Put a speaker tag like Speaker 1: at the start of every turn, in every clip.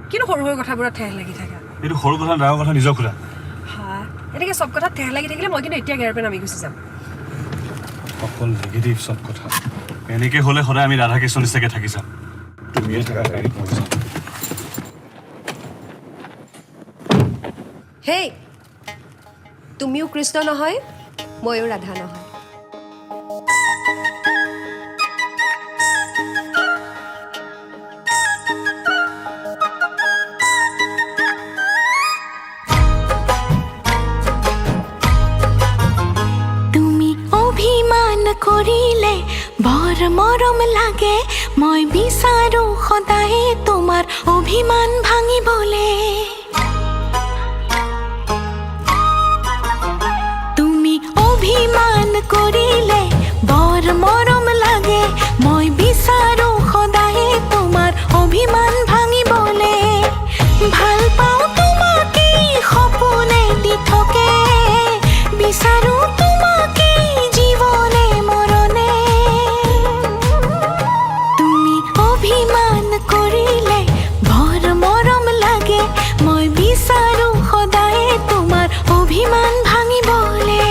Speaker 1: কিন্তু সৰু সৰু কথাবোৰত ঠেহ লাগি থাকা
Speaker 2: এইটো সৰু কথা ডাঙৰ কথা নিজৰ খুৰা
Speaker 1: হা এনেকে সব কথা ঠেহ লাগি থাকিলে মই কিন্তু এতিয়া গেৰপে নামি গুচি যাম
Speaker 2: অকল নিগেটিভ সব কথা এনেকে হলে সদায় আমি ৰাধা কৃষ্ণ নিচিনাকে থাকি যাম তুমিয়ে থাকা গাড়ীত মই যাম
Speaker 1: হেই তুমিও কৃষ্ণ নহয় ময়ো ৰাধা নহয়
Speaker 3: কৰিলে বৰ মৰম লাগে মই বিচাৰো সদায় তোমাৰ অভিমান ভাঙিবলে তুমি অভিমান কৰিলে বৰ মৰম লাগে মই বিচাৰো সদায় তোমাৰ অভিমান ভাঙিবলে ভাল পাওঁ তোমাকে সপোনে দি থাকে বিচাৰো তোমাকে জীৱনে অভিমান কৰিলে বৰ মৰম লাগে মই বিচাৰো সদায় তোমাৰ অভিমান ভাঙিবলে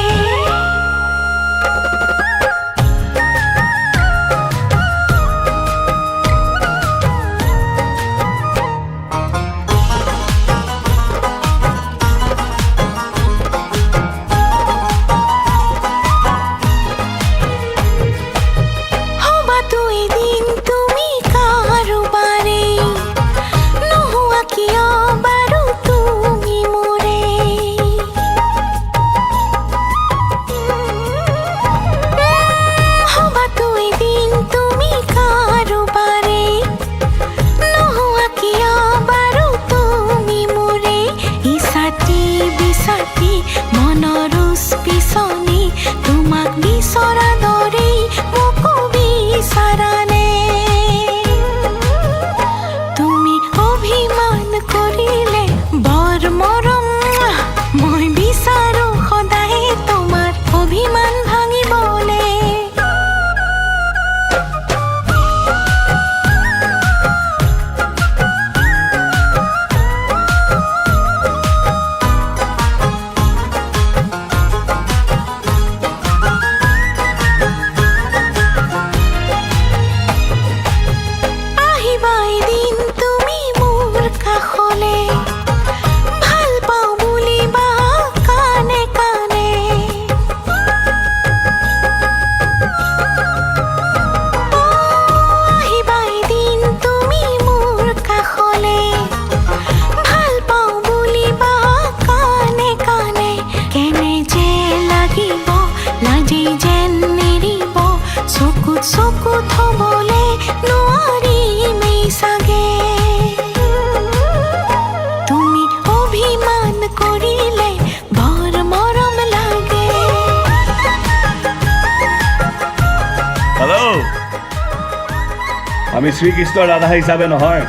Speaker 2: আমি শ্ৰীকৃষ্ণ ৰাধা হিচাপে নহয়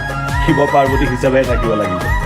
Speaker 2: শিৱ পাৰ্বতী হিচাপে থাকিব লাগিব